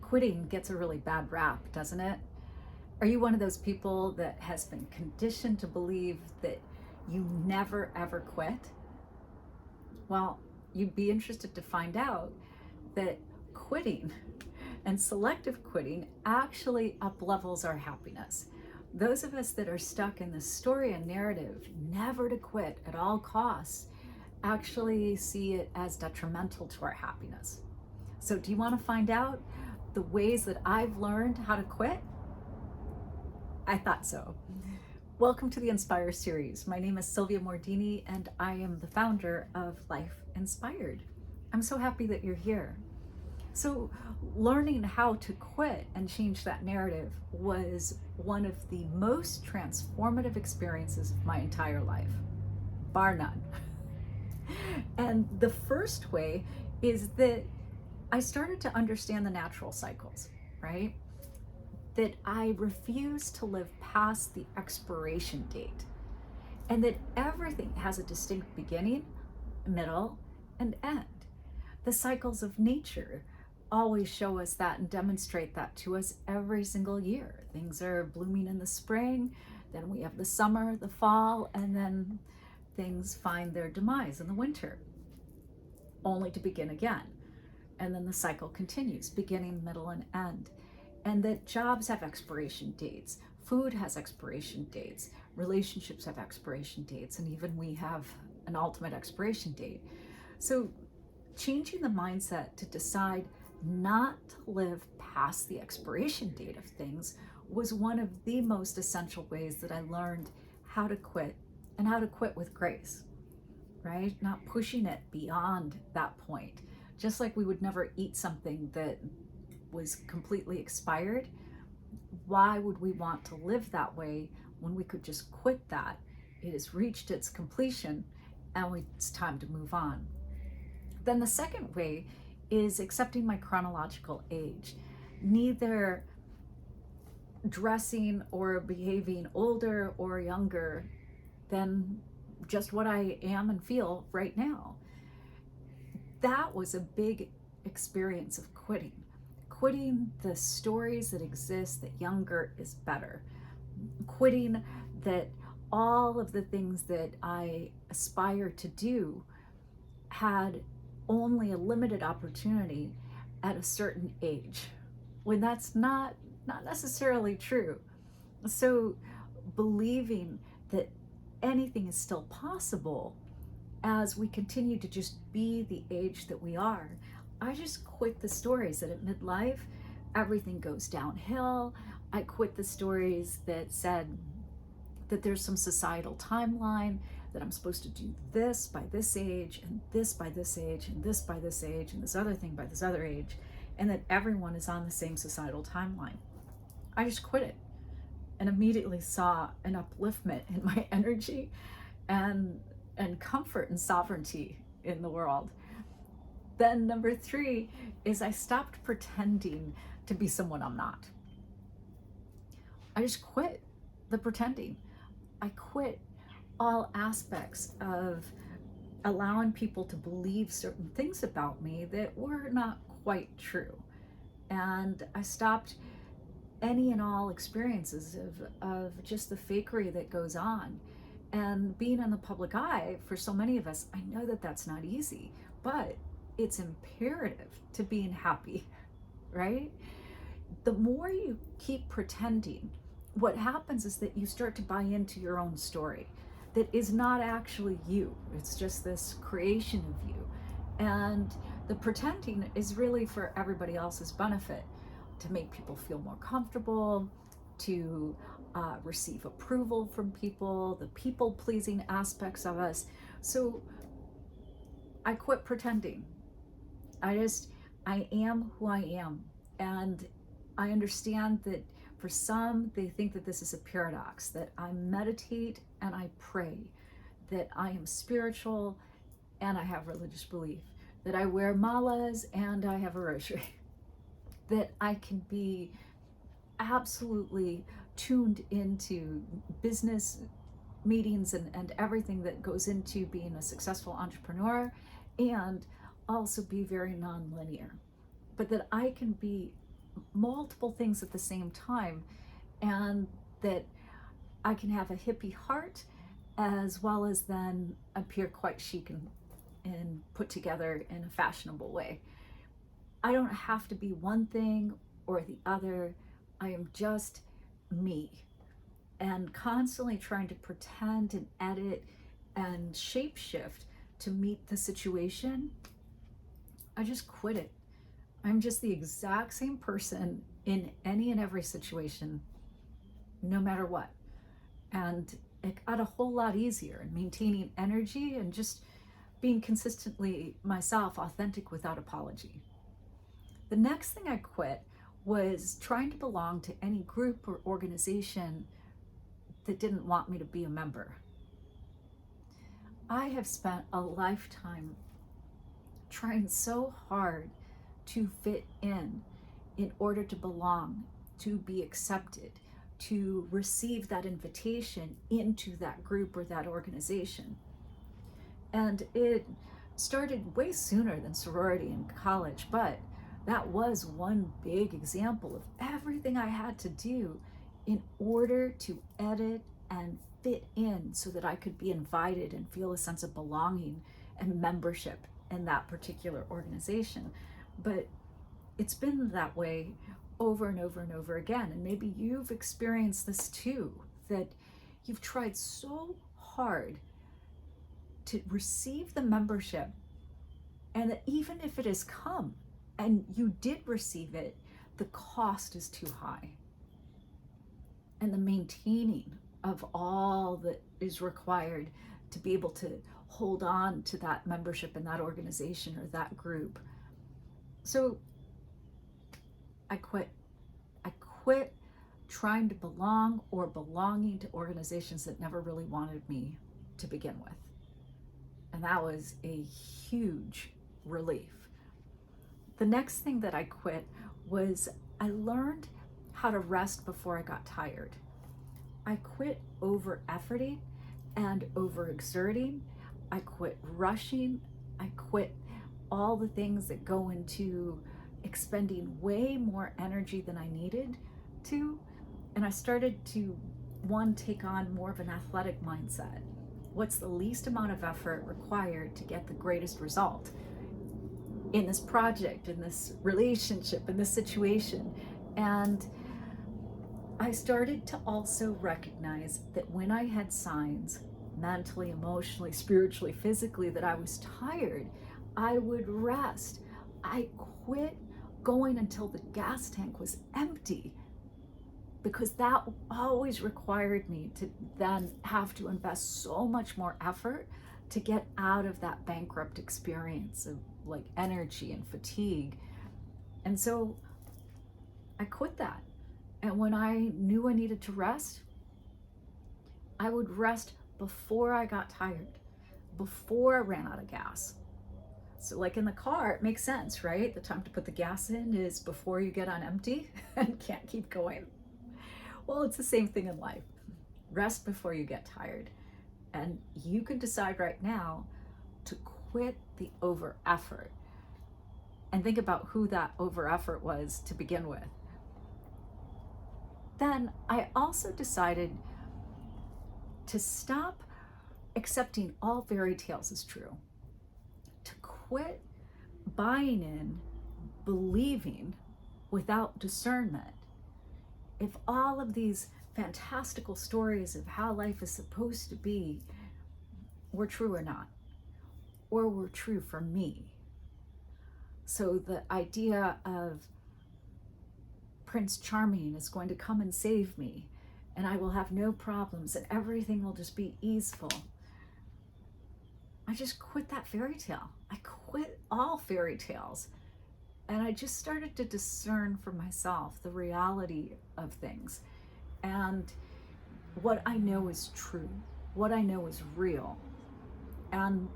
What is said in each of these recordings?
Quitting gets a really bad rap, doesn't it? Are you one of those people that has been conditioned to believe that you never ever quit? Well, you'd be interested to find out that quitting and selective quitting actually uplevels our happiness. Those of us that are stuck in the story and narrative, never to quit at all costs, actually see it as detrimental to our happiness. So, do you want to find out the ways that I've learned how to quit? I thought so. Welcome to the Inspire series. My name is Sylvia Mordini, and I am the founder of Life Inspired. I'm so happy that you're here. So, learning how to quit and change that narrative was one of the most transformative experiences of my entire life, bar none. And the first way is that I started to understand the natural cycles, right? That I refuse to live past the expiration date, and that everything has a distinct beginning, middle, and end. The cycles of nature always show us that and demonstrate that to us every single year. Things are blooming in the spring, then we have the summer, the fall, and then things find their demise in the winter, only to begin again. And then the cycle continues, beginning, middle, and end. And that jobs have expiration dates, food has expiration dates, relationships have expiration dates, and even we have an ultimate expiration date. So changing the mindset to decide not to live past the expiration date of things was one of the most essential ways that I learned how to quit, and how to quit with grace, right? Not pushing it beyond that point. Just like we would never eat something that was completely expired, why would we want to live that way when we could just quit that? It has reached its completion and it's time to move on. Then the second way is accepting my chronological age. Neither dressing or behaving older or younger than just what I am and feel right now. That was a big experience of quitting. Quitting the stories that exist that younger is better. Quitting that all of the things that I aspire to do had only a limited opportunity at a certain age, when that's not necessarily true. So believing that anything is still possible as we continue to just be the age that we are, I just quit the stories that at midlife, everything goes downhill. I quit the stories that said that there's some societal timeline, that I'm supposed to do this by this age, and this by this age, and this by this age, and this other thing by this other age, and that everyone is on the same societal timeline. I just quit it and immediately saw an upliftment in my energy and comfort and sovereignty in the world. Then number 3 is I stopped pretending to be someone I'm not. I just quit the pretending. I quit all aspects of allowing people to believe certain things about me that were not quite true. And I stopped any and all experiences of just the fakery that goes on. And being in the public eye, for so many of us, I know that that's not easy, but it's imperative to being happy, right? The more you keep pretending, what happens is that you start to buy into your own story that is not actually you. It's just this creation of you. And the pretending is really for everybody else's benefit, to make people feel more comfortable, to receive approval from people, the people-pleasing aspects of us. So I quit pretending. I am who I am. And I understand that for some, they think that this is a paradox, that I meditate and I pray, that I am spiritual and I have religious belief, that I wear malas and I have a rosary, that I can be absolutely tuned into business meetings and everything that goes into being a successful entrepreneur, and also be very non-linear, but that I can be multiple things at the same time, and that I can have a hippie heart as well as then appear quite chic and put together in a fashionable way. I don't have to be one thing or the other. I am just me, and constantly trying to pretend and edit and shapeshift to meet the situation. I just quit it. I'm just the exact same person in any and every situation, no matter what. And it got a whole lot easier in maintaining energy and just being consistently myself, authentic without apology. The next thing I quit was trying to belong to any group or organization that didn't want me to be a member. I have spent a lifetime trying so hard to fit in order to belong, to be accepted, to receive that invitation into that group or that organization. And it started way sooner than sorority in college, but that was one big example of everything I had to do in order to edit and fit in so that I could be invited and feel a sense of belonging and membership in that particular organization. But it's been that way over and over and over again. And maybe you've experienced this too, that you've tried so hard to receive the membership, and that even if it has come and you did receive it, the cost is too high. And the maintaining of all that is required to be able to hold on to that membership in that organization or that group. So I quit. I quit trying to belong or belonging to organizations that never really wanted me to begin with. And that was a huge relief. The next thing that I quit was I learned how to rest before I got tired. I quit over efforting and over exerting. I quit rushing. I quit all the things that go into expending way more energy than I needed to. And I started to, take on more of an athletic mindset. What's the least amount of effort required to get the greatest result in this project, in this relationship, in this situation? And I started to also recognize that when I had signs, mentally, emotionally, spiritually, physically, that I was tired, I would rest. I quit going until the gas tank was empty, because that always required me to then have to invest so much more effort to get out of that bankrupt experience of like energy and fatigue. And so I quit that. And when I knew I needed to rest, I would rest before I got tired, before I ran out of gas. So like in the car, it makes sense, right? The time to put the gas in is before you get on empty and can't keep going. Well, it's the same thing in life. Rest before you get tired. And you can decide right now to quit the over effort. And think about who that over effort was to begin with. Then I also decided to stop accepting all fairy tales as true, to quit buying in, believing without discernment. If all of these fantastical stories of how life is supposed to be were true or not, or were true for me. So the idea of Prince Charming is going to come and save me, and I will have no problems, and everything will just be easeful. I just quit that fairy tale. I quit all fairy tales. And I just started to discern for myself the reality of things and what I know is true, what I know is real. And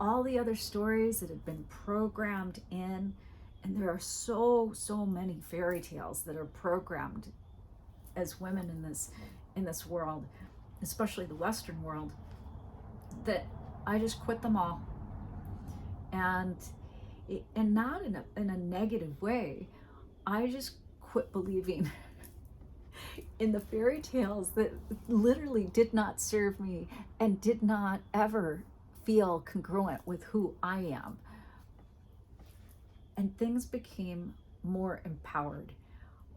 all the other stories that have been programmed in, and there are so many fairy tales that are programmed as women in this world, especially the Western world, that I just quit them all. And not in a negative way. I just quit believing in the fairy tales that literally did not serve me and did not ever feel congruent with who I am. And things became more empowered.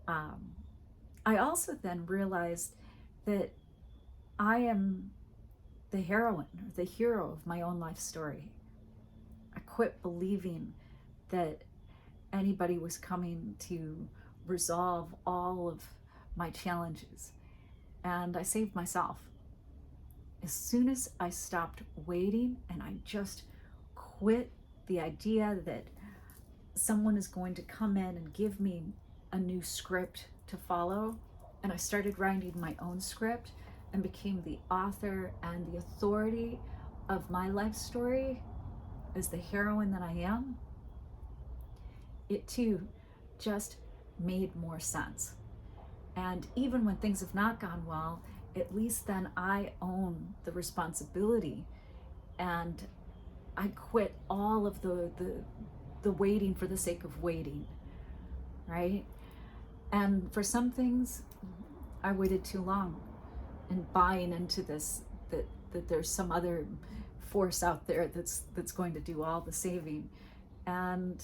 I also then realized that I am the heroine or the hero of my own life story. I quit believing that anybody was coming to resolve all of my challenges, and I saved myself. As soon as I stopped waiting and I just quit the idea that someone is going to come in and give me a new script to follow, and I started writing my own script and became the author and the authority of my life story as the heroine that I am, it too just made more sense. And even when things have not gone well, at least then I own the responsibility, and I quit all of the waiting for the sake of waiting, right? And for some things, I waited too long and buying into this, that there's some other force out there that's going to do all the saving, and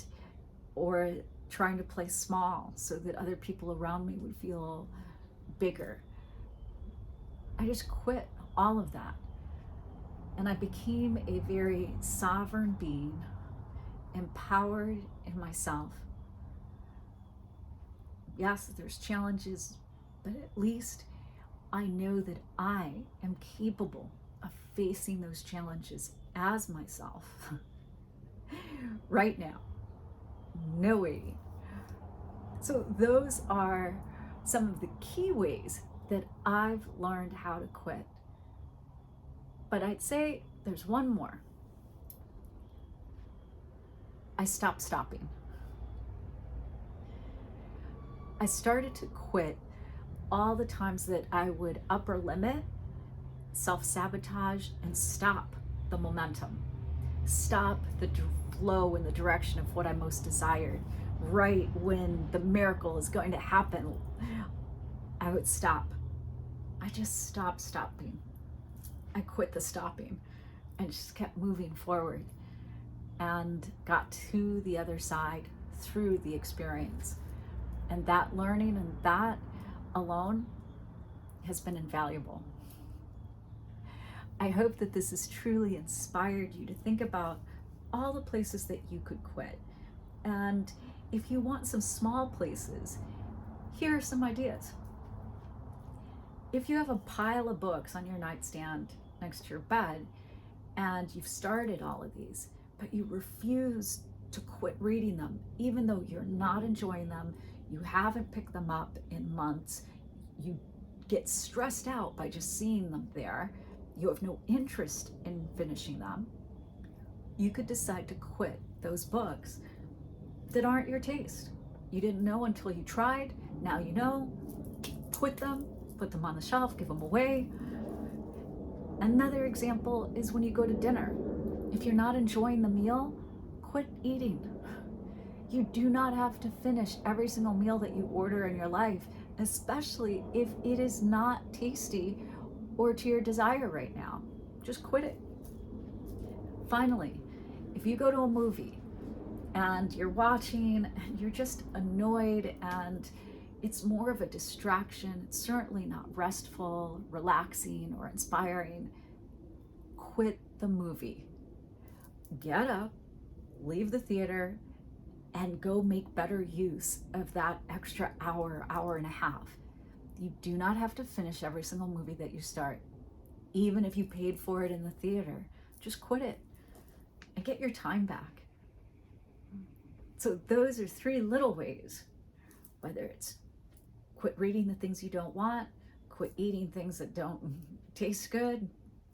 or trying to play small so that other people around me would feel bigger. I just quit all of that, and I became a very sovereign being, empowered in myself. Yes, there's challenges, but at least I know that I am capable of facing those challenges as myself right now. No waiting. So those are some of the key ways that I've learned how to quit. But I'd say there's one more. I stopped stopping. I started to quit all the times that I would upper limit, self-sabotage, and stop the momentum. Stop the flow in the direction of what I most desired. Right when the miracle is going to happen, I would stop. I just stopped stopping. I quit the stopping and just kept moving forward and got to the other side through the experience. And that learning and that alone has been invaluable. I hope that this has truly inspired you to think about all the places that you could quit. And if you want some small places, here are some ideas. If you have a pile of books on your nightstand next to your bed, and you've started all of these, but you refuse to quit reading them, even though you're not enjoying them, you haven't picked them up in months, you get stressed out by just seeing them there, you have no interest in finishing them, you could decide to quit those books that aren't your taste. You didn't know until you tried, now you know, quit them, put them on the shelf, give them away. Another example is when you go to dinner. If you're not enjoying the meal, quit eating. You do not have to finish every single meal that you order in your life, especially if it is not tasty or to your desire right now. Just quit it. Finally, if you go to a movie and you're watching and you're just annoyed and it's more of a distraction, it's certainly not restful, relaxing, or inspiring, quit the movie. Get up, leave the theater, and go make better use of that extra hour, hour and a half. You do not have to finish every single movie that you start, even if you paid for it in the theater. Just quit it and get your time back. So those are 3 little ways, whether it's quit reading the things you don't want, quit eating things that don't taste good,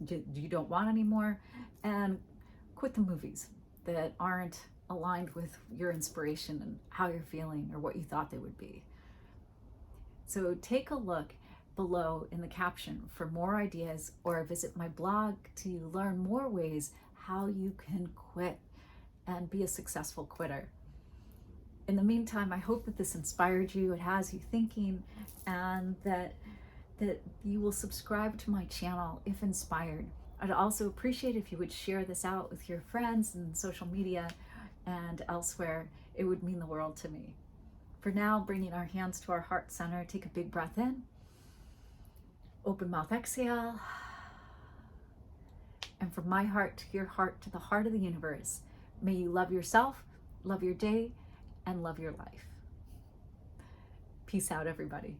you don't want anymore, and quit the movies that aren't aligned with your inspiration and how you're feeling or what you thought they would be. So take a look below in the caption for more ideas, or visit my blog to learn more ways how you can quit and be a successful quitter. In the meantime, I hope that this inspired you, it has you thinking, and that you will subscribe to my channel if inspired. I'd also appreciate if you would share this out with your friends and social media and elsewhere. It would mean the world to me. For now, bringing our hands to our heart center, take a big breath in, open mouth exhale, and from my heart to your heart to the heart of the universe, may you love yourself, love your day, and love your life. Peace out, everybody.